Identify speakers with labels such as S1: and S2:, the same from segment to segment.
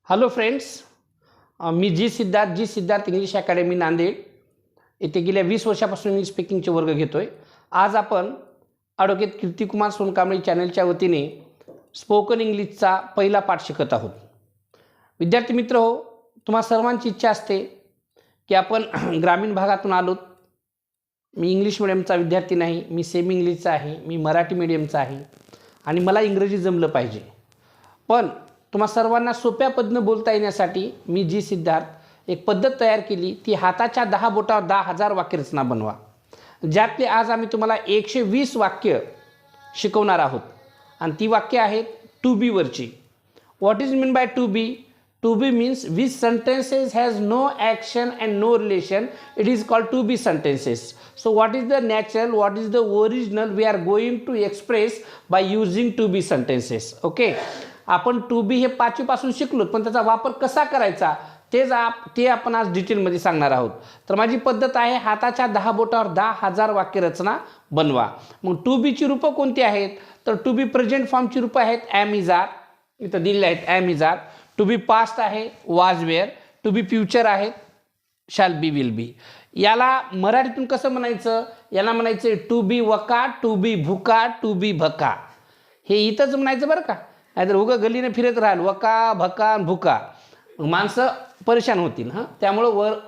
S1: Hello friends, मी जी Siddharth English academy Nanded येथे गेल्या 20 वर्षापासून मी स्पीकिंगचे वर्ग घेतो आहे. आज आपण ॲडव्होकेट कीर्तिकुमार सोनकांबळे चॅनलच्या वतीने स्पोकन इंग्लिशचा पहिला पाठ शिकत आहोत. विद्यार्थी मित्र हो, तुम्हा सर्वांची इच्छा असते की आपण ग्रामीण भागातून आलोत. मी इंग्लिश मिडियमचा विद्यार्थी नाही, मी सेमी इंग्लिशचा आहे, मी मराठी मीडियमचा आहे आणि मला इंग्रजी जमलं पाहिजे. पण तुम्हा सर्वांना सोप्या पद्धतीनं बोलता येण्यासाठी मी जी सिद्धार्थ एक पद्धत तयार केली, ती हाताच्या 10 बोटावर 10,000 वाक्यरचना बनवा. ज्यातले आज आम्ही तुम्हाला 120 वाक्य शिकवणार आहोत आणि ती वाक्य आहेत टू बी वरची. What is mean by to be? To be means which sentences has no action and no relation. It is called to be sentences. So what is the natural, what is the original we are going to express by using to be sentences. Okay. आपण to be हे 5वी पासून शिकलो, पण त्याचा वापर कसा करायचा ते आपण आज डिटेलमध्ये सांगणार आहोत. तर माझी पद्धत आहे हाताच्या 10 बोटावर 10,000 वाक्यरचना बनवा. मग टू बीची रूपं कोणती आहेत? तर टू बी प्रेझेंट फॉर्मची रूपं आहेत ॲम इज आर, इथं दिलेले आहेत am is are. To be past आहे was were. To be future आहे शॅल बी विल बी. याला मराठीतून कसं म्हणायचं? याला म्हणायचं टू बी वका, टू बी भुका, टू बी भका. हे इथंच म्हणायचं बरं का, नाहीतर उगं गलीने फिरत राहाल वका भका भुका, माणसं परेशान होतील. त्यामुळं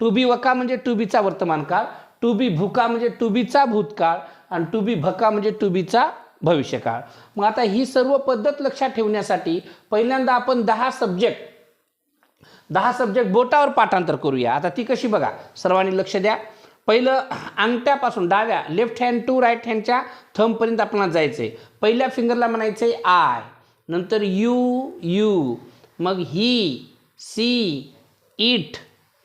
S1: टू बी वका म्हणजे टू बीचा वर्तमान काळ, टू बी भुका म्हणजे टू बीचा भूतकाळ आणि टू बी भका म्हणजे टू बीचा भविष्यकाळ. मग आता ही सर्व पद्धत लक्षात ठेवण्यासाठी पहिल्यांदा आपण 10 सब्जेक्ट बोटावर पाठांतर करूया. आता ती कशी बघा, सर्वांनी लक्ष द्या. पहिलं अंगठ्यापासून डाव्या लेफ्ट हँड टू राईट हँडच्या थंबपर्यंत आपल्याला जायचं आहे. पहिल्या फिंगरला म्हणायचं आहे आय, नंतर यू, मग he, she, it,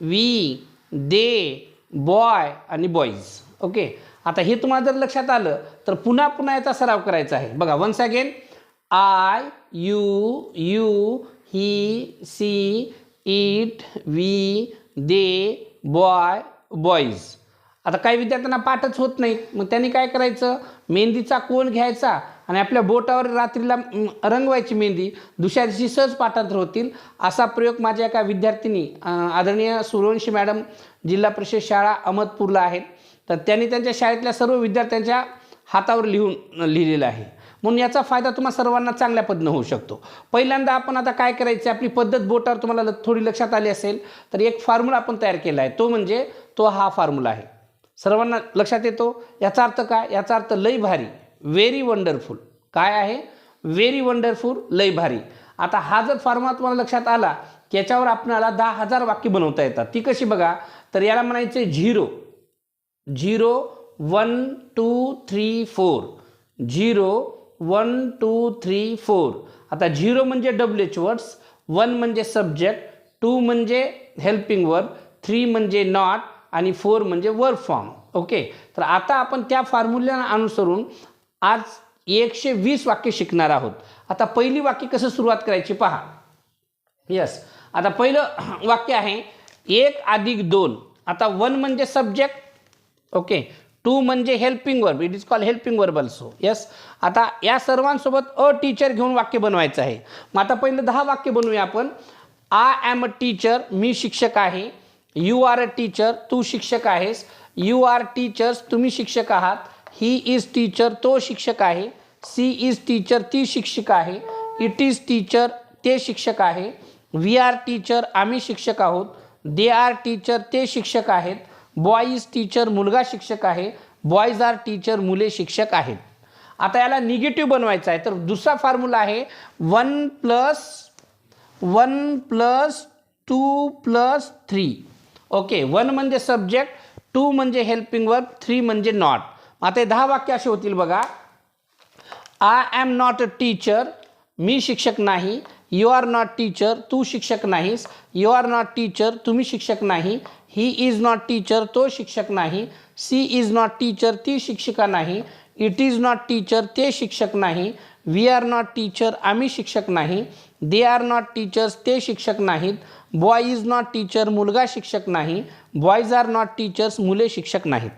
S1: we, they, boy आणि बॉईज. ओके. आता हे तुम्हाला जर लक्षात आलं तर पुन्हा याचा सराव करायचा आहे. बघा, once again I, you, he, she, it, we, they, boy, boys. आता काही विद्यार्थ्यांना पाठच होत नाही, मग त्यांनी काय करायचं? मेहंदीचा कोन घ्यायचा आणि आपल्या बोटावर रात्रीला रंगवायची मेहंदी, दुसऱ्या दिवशी सहज पाठांतर होतील. असा प्रयोग माझ्या एका विद्यार्थिनी आदरणीय सूर्यवंशी मॅडम जिल्हा परिषद शाळा अहमदपूरला आहेत, तर त्यांनी त्यांच्या शाळेतल्या सर्व विद्यार्थ्यांच्या हातावर लिहिलेलं आहे. म्हणून याचा फायदा तुम्हा सर्वांना चांगल्या पद्धतीनं होऊ शकतो. पहिल्यांदा आपण आता काय करायचं, आपली पद्धत बोटावर तुम्हाला थोडी लक्षात आली असेल तर एक फॉर्म्युला आपण तयार केला आहे. तो म्हणजे हा फॉर्म्युला आहे. सर्वांना लक्षात येतो. याचा अर्थ काय? याचा अर्थ लई भारी, व्हेरी वंडरफुल. काय आहे? व्हेरी वंडरफुल, लई भारी. आता हा जर फॉर्म्युला तुम्हाला लक्षात आला की याच्यावर आपल्याला 10,000 वाक्य बनवता येतात. ती कशी बघा, तर याला म्हणायचं 0, 1 2 3 4, 1 2 3 4. आता 0 म्हणजे WH वर्ड्स, 1 म्हणजे सब्जेक्ट, 2 म्हणजे हेल्पिंग वर्ब, 3 म्हणजे नॉट आणि 4 म्हणजे वर्ब फॉर्म. ओके. तर आता आपण त्या फॉर्म्युल्याला अनुसरून आज 120 वाक्य शिकणार आहोत. आता पहिली वाक्य कसं सुरुवात करायची पहा. यस. आता पहिलं वाक्य आहे 1 अधिक 2. आता 1 म्हणजे सब्जेक्ट, ओके. 2 म्हणजे helping verb, it is called helping verb also. Yes. आता या सर्वांसोबत अ टीचर घेऊन वाक्य बनवायचं आहे. मग आता पहिलं 10 वाक्य बनवूया आपण. आय एम अ टीचर, मी शिक्षक आहे. यू आर अ टीचर, तू शिक्षक आहेस. यू आर टीचर्स, तुम्ही शिक्षक आहात. ही इज टीचर, तो शिक्षक आहे. सी इज टीचर, ती शिक्षक आहे. इट इज टीचर, ते शिक्षक आहे. वी आर टीचर, आम्ही शिक्षक आहोत. दे आर टीचर, ते शिक्षक आहेत. बॉय इज टीचर, मुलगा शिक्षक आहे. बॉयज आर टीचर, मुले शिक्षक आहेत. आता याला निगेटिव्ह बनवायचं आहे, तर दुसरा फॉर्म्युला आहे 1 + 2 + 3. ओके. 1 म्हणजे सब्जेक्ट, 2 म्हणजे हेल्पिंग वर्ब, 3 म्हणजे नॉट. आता हे 10 वाक्य असे होतील बघा. I am not a teacher, मी शिक्षक नाही. यू आर नॉट टीचर, तू शिक्षक नाहीस. यू आर नॉट टीचर, तुम्ही शिक्षक नाही. ही इज नॉट टीचर, तो शिक्षक नाही. सी इज नॉट टीचर, ती शिक्षिका नाही. इट इज नॉट टीचर, ते शिक्षक नाही. वी आर नॉट टीचर, आम्ही शिक्षक नाही. दे आर नॉट टीचर्स, ते शिक्षक नाहीत. बॉय इज नॉट टीचर, मुलगा शिक्षक नाही. बॉयज आर नॉट टीचर्स, मुले शिक्षक नाहीत.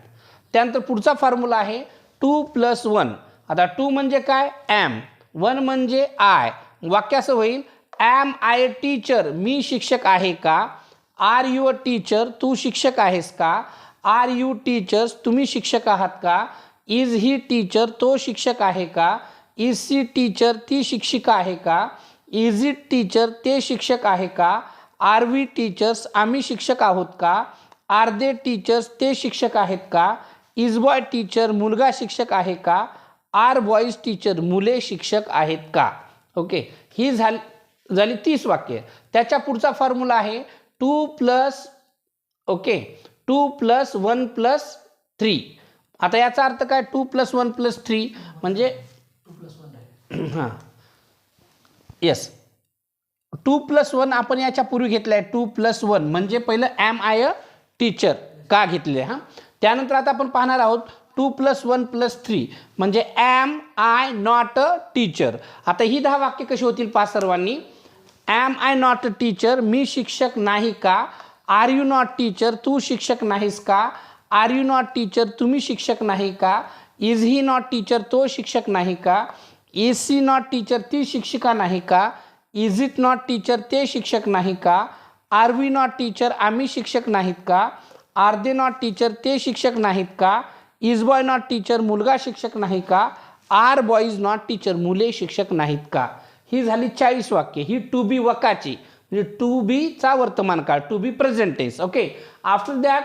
S1: त्यानंतर पुढचा फॉर्म्युला आहे 2 + 1. आता 2 म्हणजे काय? ॲम. 1 म्हणजे आय. वाक्य असं होईल ॲम आय अ टीचर, मी शिक्षक आहे का? आर यू अ टीचर, तू शिक्षक आहेस का? आर यू टीचर्स, तुम्ही शिक्षक आहात का? इज ही टीचर, तो शिक्षक आहे का? इज सी टीचर, ती शिक्षिका आहे का? इज इट टीचर, ते शिक्षक आहे का? आर वी टीचर्स, आम्ही शिक्षक आहोत का? आर दे टीचर्स, ते शिक्षक आहेत का? इज बॉय टीचर, मुलगा शिक्षक आहे का? आर बॉईज टीचर, मुले शिक्षक आहेत का? ओके, ही झाली 30 वाक्य. त्याच्या पुढचा फॉर्म्युला आहे 2 प्लस 1 प्लस 3. आता याचा अर्थ काय? 2 प्लस 1 प्लस 3 म्हणजे हां येस 2 प्लस 1 आपण याच्या पूर्वी घेतलं आहे. 2 प्लस 1 म्हणजे पहिलं ॲम आय अ टीचर का घेतले. हां, त्यानंतर आता आपण पाहणार आहोत 2 प्लस 1 प्लस 3 म्हणजे am I not a teacher. आता ही 10 वाक्य कशी होतील पहा सर्वांनी. Am I not a teacher, मी शिक्षक नाही का? आर यू नॉट टीचर, तू शिक्षक नाहीस का? आर यू नॉट टीचर, तुम्ही शिक्षक नाही का? इज ही नॉट टीचर, तो शिक्षक नाही का? इज सी नॉट टीचर, ती शिक्षिका नाही का? इज इट नॉट टीचर, ते शिक्षक नाही का? आर वी नॉट टीचर, आम्ही शिक्षक नाहीत का? आर दे नॉट टीचर, ते शिक्षक नाहीत का? इज बॉय नॉट टीचर, मुलगा शिक्षक नाही का? आर बॉईज नॉट टीचर, मुले शिक्षक नाहीत का? ही झाली 40 वाक्य. ही टू बी वकाची म्हणजे टू बीचा वर्तमान काळ, to be present tense. Okay, after that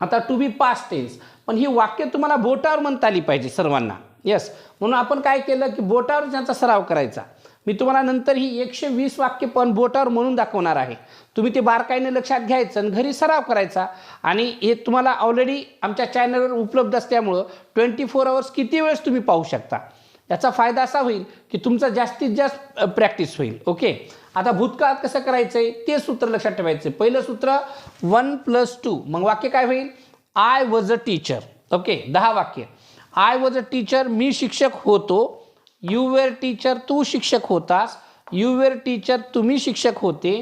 S1: आता टू बी पास्ट टेन्स. पण ही वाक्य तुम्हाला बोटावर म्हणता आली पाहिजे सर्वांना. येस, म्हणून आपण काय केलं की बोटावर त्यांचा सराव करायचा. मी तुम्हाला नंतर ही 120 वाक्य पण बोटावर म्हणून दाखवणार आहे. तुम्ही ते बारकाईने लक्षात घ्यायचं आणि घरी सराव करायचा. आणि हे तुम्हाला ऑलरेडी आमच्या चॅनलवर उपलब्ध असल्यामुळं 24 आवर्स किती वेळेस तुम्ही पाहू शकता. याचा फायदा असा होईल की तुमचा जास्तीत जास्त प्रॅक्टिस होईल. ओके, आता भूतकाळात कसं करायचं आहे ते सूत्र लक्षात ठेवायचं. पहिलं सूत्र 1 प्लस 2, मग वाक्य काय होईल? I was a teacher. Okay, 10 वाक्य. आय वॉज अ टीचर, मी शिक्षक होतो. यू वेअर टीचर, तू शिक्षक होतास. यू वेअर टीचर, तुम्ही शिक्षक होते.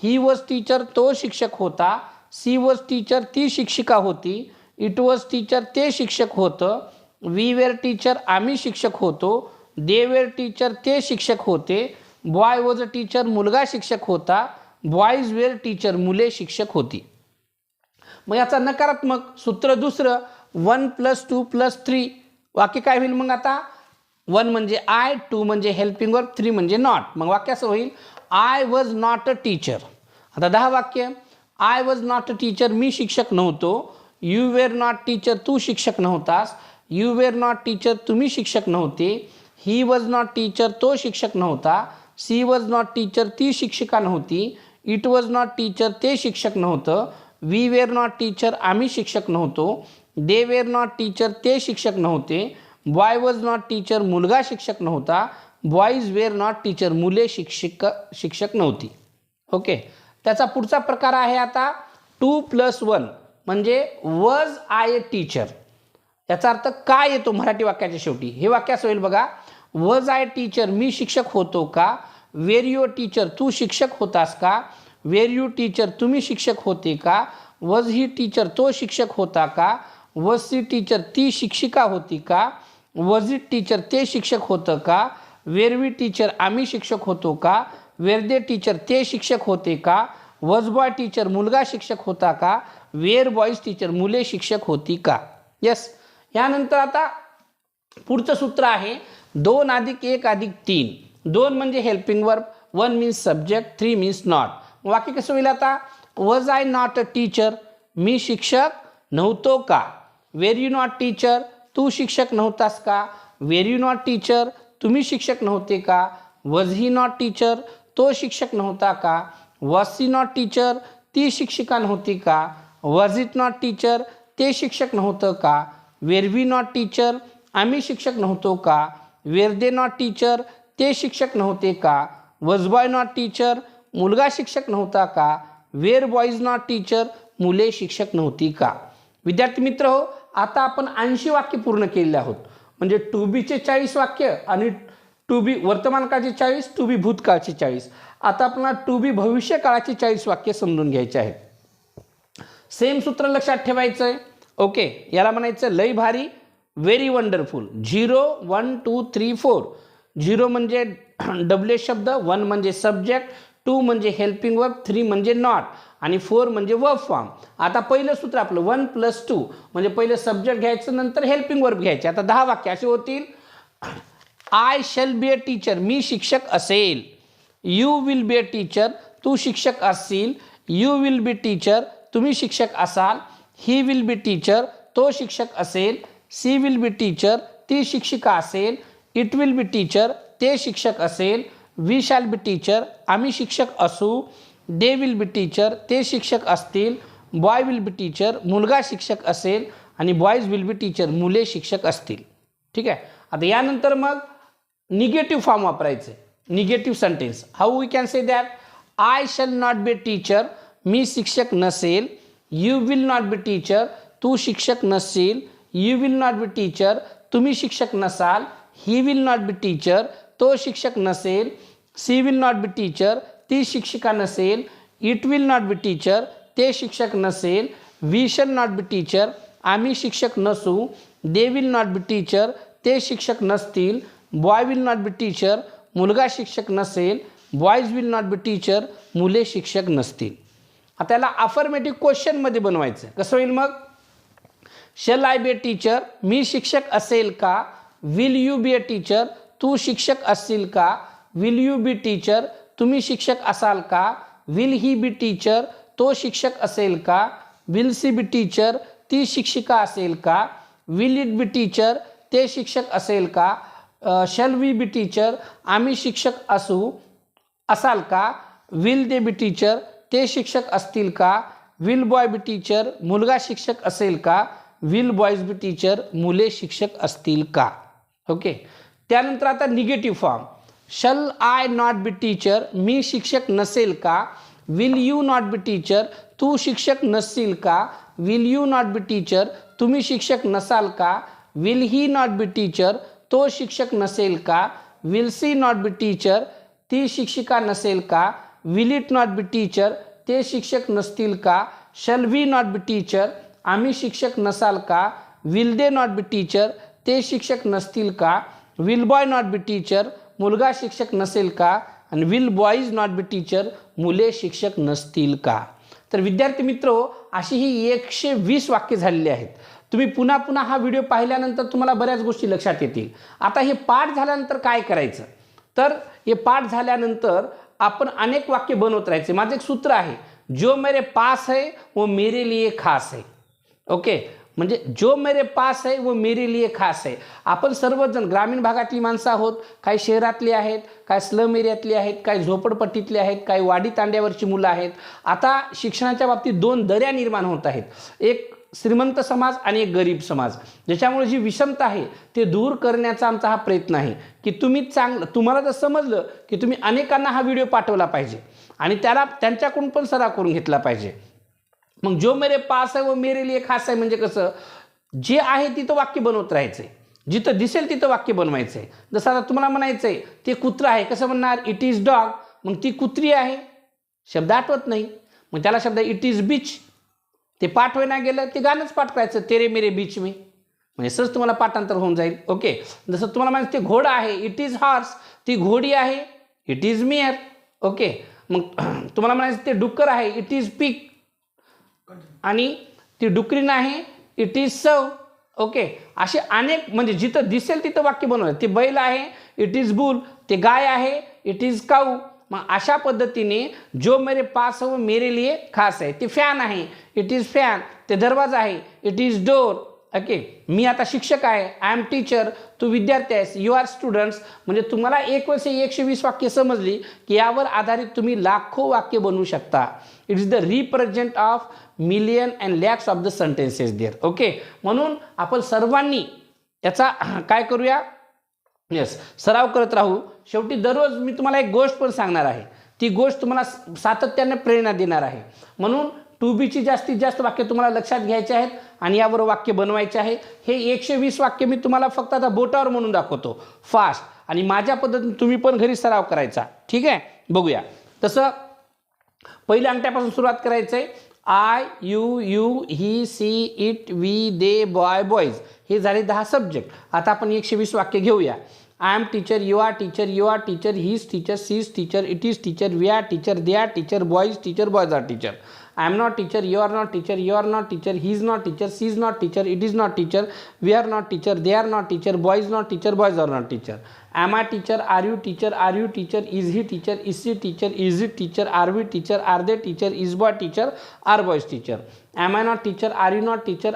S1: ही वॉज टीचर, तो शिक्षक होता. सी वॉज टीचर, ती शिक्षिका होती. इट वॉज टीचर, ते शिक्षक होतं. वी वेअर टीचर, आम्ही शिक्षक होतो. दे वेअर टीचर, ते शिक्षक होते. बॉय वॉज अ टीचर, मुलगा शिक्षक होता. बॉईज वेअर टीचर, मुले शिक्षक होती. मग याचा नकारात्मक सूत्र दुसरं 1 प्लस 2 प्लस 3 वाक्य काय होईल? मग आता 1 म्हणजे आय, 2 म्हणजे हेल्पिंग वर्ब, 3 म्हणजे नॉट. मग वाक्य असं होईल I was not a teacher. आता 10 वाक्य. I was not a teacher, मी शिक्षक नव्हतो. यू वेअर नॉट टीचर, तू शिक्षक नव्हतास. यू वेअर नॉट टीचर, तुम्ही शिक्षक नव्हते. ही वॉज नॉट टीचर, तो शिक्षक नव्हता. सी वॉज नॉट टीचर, ती शिक्षिका नव्हती. इट वॉज नॉट टीचर, ते शिक्षक नव्हतं. वी वेअर नॉट टीचर, आम्ही शिक्षक नव्हतो. दे वेअर नॉट टीचर, ते शिक्षक नव्हते. बॉय वॉज नॉट टीचर, मुलगा शिक्षक नव्हता. बॉईज वेअर नॉट टीचर, मुले शिक्षक नव्हती. ओके, त्याचा पुढचा प्रकार आहे आता 2 प्लस 1 म्हणजे वॉज आय अ टीचर. याचा अर्थ काय येतो मराठी वाक्याच्या शेवटी? हे वाक्य असं होईल बघा. वॉज आय टीचर, मी शिक्षक होतो का? वेर यू टीचर, तू शिक्षक होतास का? वेर यू टीचर, तुम्ही शिक्षक होते का? वॉज ही टीचर, तो शिक्षक होता का? वॉज सी टीचर, ती शिक्षिका होती का? वॉज इट टीचर, ते शिक्षक होतं का? वेर वी टीचर, आम्ही शिक्षक होतो का? वेर दे टीचर, ते शिक्षक होते का? वॉज बॉय टीचर, मुलगा शिक्षक होता का? वेर बॉईज टीचर, मुले शिक्षक होती का? येस, यानंतर आता पुढचं सूत्र आहे 2 अधिक 1 अधिक 3. 2 म्हणजे helping verb, 1 means subject, 3 means not. वाक्य कसं होईल आता? Was I not a teacher, मी शिक्षक नव्हतो का? वेर यू नॉट टीचर, तू शिक्षक नव्हतास का? वेर यू नॉट टीचर, तुम्ही शिक्षक नव्हते का? वॉज ही नॉट टीचर, तो शिक्षक नव्हता का? वॉज सी नॉट टीचर, ती शिक्षिका नव्हती का? वॉज इट नॉट टीचर, ते शिक्षक नव्हतं का? वेर वी नॉट टीचर, आम्ही शिक्षक नव्हतो का? वेर दे नॉट टीचर, ते शिक्षक नव्हते का? वॉज बॉय नॉट टीचर, मुलगा शिक्षक नव्हता का? वेर बॉईज नॉट टीचर, मुले शिक्षक नव्हती का? विद्यार्थी मित्र हो, आता आपण 80 वाक्य पूर्ण केलेले आहोत. म्हणजे टू बीचे 40 वाक्य आणि टू बी वर्तमान काळचे 40, टू बी भूतकाळचे 40. आता आपल्याला टू बी भविष्य काळाची 40 वाक्य समजून घ्यायचे आहेत. सेम सूत्र लक्षात ठेवायचं आहे. ओके, याला म्हणायचं लई भारी, व्हेरी वंडरफुल. 0 1 2 3 4. 0 म्हणजे डब्ल्यू शब्द, 1 म्हणजे सब्जेक्ट, 2 म्हणजे हेल्पिंग वर्ब, 3 म्हणजे नॉट आणि 4 म्हणजे वर्ब फॉर्म. आता पहिलं सूत्र आपलं 1 + 2 म्हणजे पहिलं सब्जेक्ट घ्यायचं, नंतर हेल्पिंग वर्ब घ्यायचे. आता 10 वाक्य असे होतील. I shall be a teacher, मी शिक्षक असेल. You will be a teacher, तू शिक्षक असशील. यू विल बी टीचर, तुम्ही शिक्षक असाल. ही विल बी टीचर, तो शिक्षक असेल. सी विल बी टीचर, ती शिक्षिका असेल. इट विल बी टीचर, ते शिक्षक असेल. वी शॅल बी टीचर, आम्ही शिक्षक असू. दे विल बी टीचर, ते शिक्षक असतील. बॉय विल बी टीचर, मुलगा शिक्षक असेल. आणि बॉयज विल बी टीचर, मुले शिक्षक असतील. ठीक आहे. आता यानंतर मग निगेटिव्ह फॉर्म वापरायचे, negative sentence. How we can say that? I shall not be teacher, मी शिक्षक नसेल. You will not be teacher, तू शिक्षक नसशील. You will not be teacher, तुम्ही शिक्षक नसाल. He will not be teacher, तो शिक्षक नसेल. She will not be teacher, ती शिक्षिका नसेल. It will not be teacher, ते शिक्षक नसेल. We shall not be teacher, आम्ही शिक्षक नसू. They will not be teacher, ते शिक्षक नसतील. Boy will not be teacher, मुलगा शिक्षक नसेल. Boys will not be teacher, मुले शिक्षक नसतील. आता याला अफर्मेटिव्ह क्वेश्चनमध्ये बनवायचं. कसं होईल मग? Shall I be a teacher, मी शिक्षक असेल का? Will you be a teacher, तू शिक्षक असशील का? विल यू बी टीचर, तुम्ही शिक्षक असाल का? विल ही बी टीचर, तो शिक्षक असेल का? विल सी बी टीचर, ती शिक्षिका असेल का? विल इट बी टीचर, ते शिक्षक असेल का? शॅल वी बी टीचर, आम्ही शिक्षक असाल का? विल दे बी टीचर, ते शिक्षक असतील का? विल बॉय बी टीचर, मुलगा शिक्षक असेल का? विल बॉयज बी टीचर, मुले शिक्षक असतील का? ओके. त्यानंतर आता negative form. Shall I not be teacher, मी शिक्षक नसेल का? Will you not be teacher, तू शिक्षक नसशील का? Will you not be teacher, तुम्ही शिक्षक नसाल का? Will he not be teacher, तो शिक्षक नसेल का? Will she not be teacher, ती शिक्षिका नसेल का? Will it not be teacher, ते शिक्षक नसतील का? Shall we not be teacher, आम्ही शिक्षक नसाल का? Will they not be teacher, ते शिक्षक नसतील का? Will boy not be teacher, मुलगा शिक्षक नसेल का? आणि will boys not be teacher, मुले शिक्षक नसतील का? तर विद्यार्थी मित्र, अशी ही 120 वाक्य झालेली आहेत. तुम्ही पुन्हा पुन्हा हा व्हिडिओ पाहिल्यानंतर तुम्हाला बऱ्याच गोष्टी लक्षात येतील. आता हे पाठ झाल्यानंतर काय करायचं? तर हे पाठ झाल्यानंतर आपण अनेक वाक्य बनवत राहायचे. माझं एक सूत्र आहे, जो मेरे पास है वो मेरे लिए खास है. ओके, म्हणजे जो मेरे पास है वो मेरे लिए खास है. आपण सर्वजण ग्रामीण भागातली माणसं आहोत, काही शहरातली आहेत, काही स्लम एरियातली आहेत, काही झोपडपट्टीतली आहेत, काही वाडी तांड्यावरची मुलं आहेत. आता शिक्षणाच्या बाबतीत 2 दऱ्या निर्माण होत आहेत, एक श्रीमंत समाज आणि एक गरीब समाज. ज्याच्यामुळे जी विषमता आहे ते दूर करण्याचा आमचा हा प्रयत्न आहे की तुम्हाला जर समजलं की तुम्ही अनेकांना हा व्हिडिओ पाठवला पाहिजे आणि त्यांच्याकडून पण सराव करून घेतला पाहिजे. मग जो मेरे पास है वो मेरे लिए खास है म्हणजे कसं? जे आहे तिथं वाक्य बनवत राहायचंय, जिथं दिसेल तिथं वाक्य बनवायचंय. जसं आता तुम्हाला म्हणायचंय ते कुत्रं आहे, कसं म्हणणार? It is dog. मग ती कुत्री आहे, शब्द आठवत नाही, मग त्याला शब्द इट इज बीच. ते पाठ होईना गेलं, ते गाणंच पाठ करायचं, तेरे मेरे बीच में, म्हणजे सहज तुम्हाला पाठांतर होऊन जाईल. ओके. जसं तुम्हाला म्हणायचं ते घोडा आहे, इट इज हॉर्स, ती घोडी आहे, इट इज मेअर. ओके. मग तुम्हाला म्हणायचं ते डुक्कर आहे, इट इज पिग, आणि ती डुकरी नाही, इट इज सव. ओके. असे अनेक, म्हणजे जिथं दिसेल तिथं वाक्य बनवलं. ते बैल आहे, इट इज बुल. ते गाय आहे, इट इज काऊ. मग अशा पद्धतीने जो मेरे पास है वो मेरे लिए खास आहे. ते फॅन आहे, इट इज फॅन. ते दरवाजा आहे, इट इज डोर. ओके. मी आता शिक्षक आहे, आय एम टीचर. तू विद्यार्थी आहेस, यू आर स्टुडंट्स. म्हणजे तुम्हाला एक वर्ष 120 वाक्य समजली की यावर आधारित तुम्ही लाखो वाक्य बनवू शकता. It is the represent of million and lakhs of the sentences there. Okay. म्हणून आपण सर्वांनी याचा काय करूया? येस, सराव करत राहू. शेवटी दररोज मी तुम्हाला एक गोष्ट पण सांगणार आहे, ती गोष्ट तुम्हाला सातत्याने प्रेरणा देणार आहे. म्हणून टू बीची जास्तीत जास्त वाक्य तुम्हाला लक्षात घ्यायचे आहेत आणि यावर वाक्य बनवायचे आहे. हे 120 वाक्य मी तुम्हाला फक्त आता बोटावर म्हणून दाखवतो फास्ट, आणि माझ्या पद्धतीने तुम्ही पण घरी सराव करायचा. ठीक आहे, बघूया. तसं पहिल्या अंगठ्यापासून सुरुवात करायचं आहे. I, you, he, she, it, we, they, boy, boys. हे झाले 10 सब्जेक्ट. आता आपण 120 वाक्य घेऊया I am teacher, you are teacher, he is teacher, she is teacher, it is teacher, we are teacher, they are teacher, boys are teacher. I am not teacher, you are not teacher, he is not teacher, she is not teacher, it is not teacher, we are not teacher, they are not teacher, boys not teacher, boys are not teacher. Am I teacher, are you teacher, is he teacher, is she teacher, is it teacher, are we teacher, are they teacher, is boy teacher, are boys teacher. Am I not teacher, are you not teacher,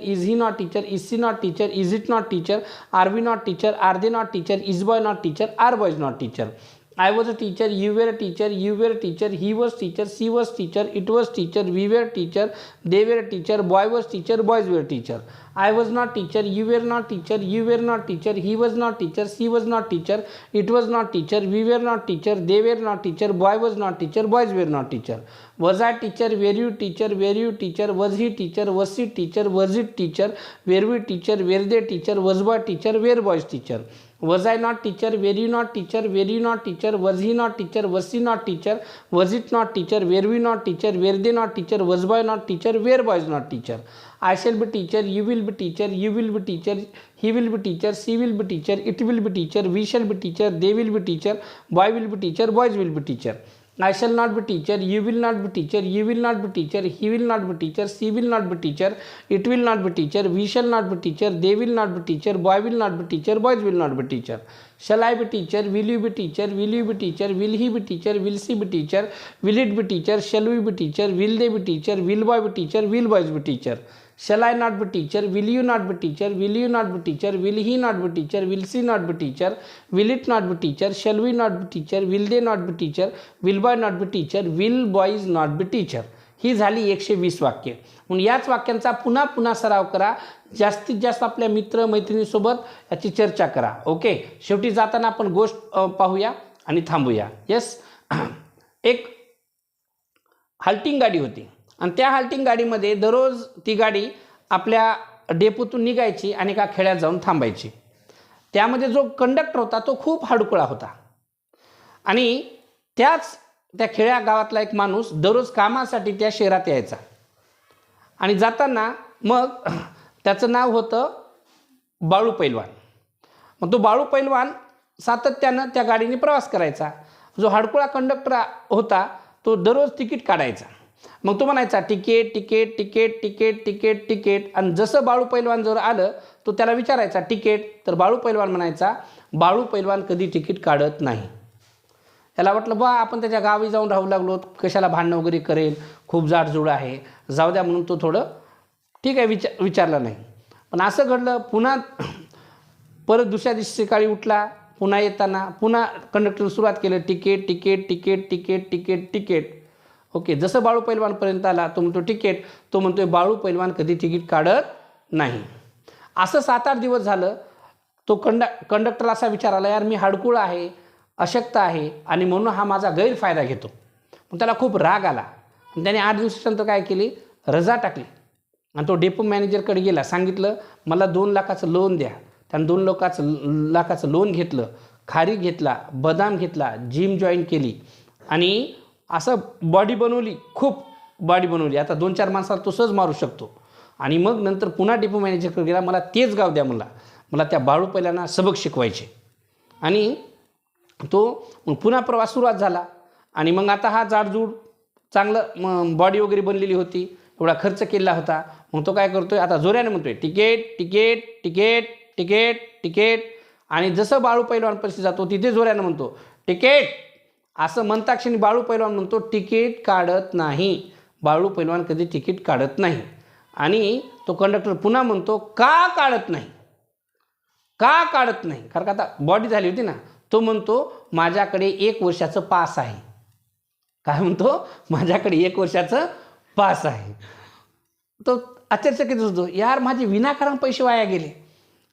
S1: is he not teacher, is she not teacher, is it not teacher, are we not teacher, are they not teacher, is boy not teacher, are boys not teacher. I was a teacher, you were a teacher, he was teacher, she was teacher, it was teacher, we were teacher, they were a teacher, boy was teacher, boys were teacher. I was not teacher, you were not teacher, he was not teacher, she was not teacher, it was not teacher, we were not teacher, they were not teacher, boy was not teacher, boys were not teacher. Was I teacher, were you teacher, was he teacher, was she teacher, was it teacher, were we teacher, were they teacher, was boy teacher, were boys teacher. Was I not teacher, were you not teacher, was he not teacher, was she not teacher, was it not teacher, were we not teacher, were they not teacher, was boy not teacher, were boys not teacher. I shall be teacher, you will be teacher, he will be teacher, she will be teacher, it will be teacher, we shall be teacher, they will be teacher, boy will be teacher, boys will be teacher. I shall not be teacher, you will not be teacher, he will not be teacher, she will not be teacher, it will not be teacher, we shall not be teacher, they will not be teacher, boy will not be teacher, boys will not be teacher. Shall I be teacher, will you be teacher, will you be teacher, will he be teacher, will she be teacher, will it be teacher, shall we be teacher, will they be teacher, will boy be teacher, will boys be teacher. Shall I not be teacher, will you not be teacher, will you not be teacher, will he not be teacher, will she not be teacher, will it not be teacher, shall we not be teacher, will they not be teacher, will boy not be teacher, will boys not be teacher. ही झाली 120 वाक्ये. म्हणून याच वाक्यांचा पुन्हा पुन्हा सराव करा. जास्तीत जास्त आपल्या मित्र मैत्रिणीसोबत याची चर्चा करा. ओके. शेवटी जाताना आपण गोष्ट पाहूया आणि थांबूया. येस. एक हाल्टिंग गाडी होती आणि त्या हाल्टिंग गाडीमध्ये दररोज ती गाडी आपल्या डेपोतून निघायची आणि एका खेड्यात जाऊन थांबायची. त्यामध्ये जो कंडक्टर होता तो खूप हाडकुळा होता आणि त्या खेड्या गावातला एक माणूस दररोज कामासाठी त्या शहरात यायचा आणि जाताना मग त्याचं नाव होतं बाळू पैलवान. मग तो बाळू पैलवान सातत्यानं त्या गाडीने प्रवास करायचा. जो हाडकुळा कंडक्टर होता तो दररोज तिकीट काढायचा. मग तो म्हणायचा ticket ticket ticket ticket ticket ticket. आणि जसं बाळू पैलवान जर आलं तो त्याला विचारायचा तिकीट. तर बाळू पैलवान म्हणायचा बाळू पैलवान कधी तिकीट काढत नाही. त्याला वाटलं बा आपण त्याच्या गावी जाऊन राहू लागलो, कशाला भांडणं वगैरे करेल, खूप जाडजूड आहे, जाऊ द्या म्हणून तो थोडं ठीक आहे विचारलं नाही. पण असं घडलं. पुन्हा परत दुसऱ्या दिवशी सकाळी उठला. पुन्हा येताना पुन्हा कंडक्टरने सुरुवात केलं ticket ticket ticket ticket ticket ticket. Okay. जसं बाळू पैलवानपर्यंत आला तो म्हणतो तिकीट. तो म्हणतोय बाळू पैलवान कधी तिकीट काढत नाही. असं 7-8 दिवस झालं. तो कंडक्टर असा विचार आला यार मी हाडकुळा आहे, अशक्त आहे आणि म्हणून हा माझा गैरफायदा घेतो. पण त्याला खूप राग आला आणि त्याने 8 दिवसानंतर काय केली, रजा टाकली आणि तो डेपो मॅनेजरकडे गेला. सांगितलं मला 2 लाखाचं लोन द्या. त्यानं 2 लाखाचं लोन घेतलं, खारी घेतला, बदाम घेतला, जिम जॉईन केली आणि असं बॉडी बनवली, खूप बॉडी बनवली. आता 2-4 माणसाला तो सहज मारू शकतो. आणि मग नंतर पुन्हा डेपो मॅनेजरकडे गेला. मला तेच गाव द्या, मला त्या बाळू पैलवानांना सबक शिकवायचे. आणि तो मग पुन्हा प्रवास सुरुवात झाला. आणि मग आता हा जाडजूड चांगलं बॉडी वगैरे बनलेली होती, एवढा खर्च केलेला होता. मग तो काय करतोय आता जोऱ्याने म्हणतोय ticket ticket ticket ticket ticket. आणि जसं बाळू पैलवानपाशी जातो तिथे जोऱ्यानं म्हणतो तिकीट. असं म्हणता क्षणी बाळू पैलवान म्हणतो तिकीट काढत नाही. बाळू पैलवान कधी तिकीट काढत नाही. आणि तो कंडक्टर पुन्हा म्हणतो का काढत नाही, का काढत नाही. कारण का आता बॉडी झाली होती ना. तो म्हणतो माझ्याकडे 1 वर्षाचं पास आहे. काय म्हणतो, माझ्याकडे 1 वर्षाचं पास आहे. तो आश्चर्यचकित होतो, यार माझे विनाकारण पैसे वाया गेले.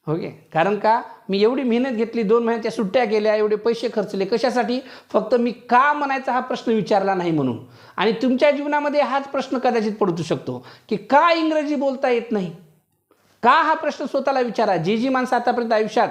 S1: ओके. कारण का मी एवढी मेहनत घेतली, 2 महिन्याच्या सुट्ट्या केल्या, एवढे पैसे खर्चले कशासाठी, फक्त मी का म्हणायचा हा प्रश्न विचारला नाही म्हणून. आणि तुमच्या जीवनामध्ये हाच प्रश्न कदाचित पडू शकतो की का इंग्रजी बोलता येत नाही, का हा प्रश्न स्वतःला विचारा. जी माणसं आतापर्यंत आयुष्यात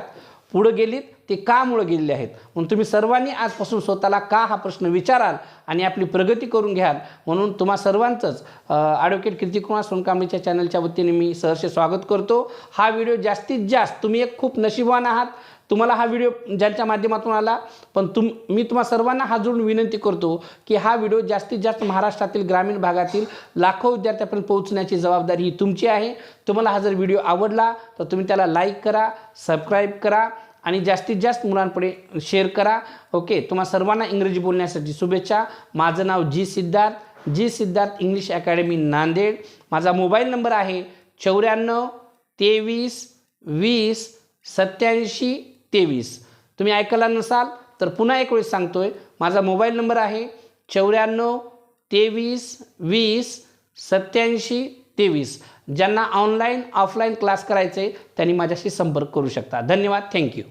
S1: पुढे गेलीत ते का मुळे गेलेले आहेत. म्हणून तुम्ही सर्वांनी आजपासून स्वतःला का हा प्रश्न विचाराल आणि आपली प्रगती करून घ्याल. म्हणून तुम्हा सर्वांचंच ॲडव्होकेट कीर्तिकुमार सोनकांबळेच्या चॅनलच्या वतीने मी सहर्ष स्वागत करतो. हा व्हिडिओ जास्तीत जास्त तुम्ही एक खूप नशीबवान आहात, तुम्हाला हा व्हिडिओ ज्यांच्या माध्यमातून आला, पण मी तुम्हा सर्वांना हात जोडून विनंती करतो की हा व्हिडिओ जास्तीत जास्त महाराष्ट्रातील ग्रामीण भागातील लाखो विद्यार्थ्यांपर्यंत पोहोचण्याची जबाबदारी ही तुमची आहे. तुम्हाला हा जर व्हिडिओ आवडला तर तुम्ही त्याला लाईक करा, सबस्क्राईब करा आणि जास्तीत जास्त मुलांपुढे शेअर करा. ओके, तुम्हा सर्वांना इंग्रजी बोलण्यासाठी शुभेच्छा. माझं नाव जी सिद्धार्थ इंग्लिश अकॅडमी नांदेड. माझा मोबाईल नंबर आहे 94 23 20 87 23. तुम्ही ऐकला नसाल तर पुन्हा एक वेळेस सांगतोय, माझा मोबाईल नंबर आहे 94 23 20 87 23. ज्यांना ऑनलाईन ऑफलाईन क्लास करायचे त्यांनी माझ्याशी संपर्क करू शकता. धन्यवाद. थँक्यू.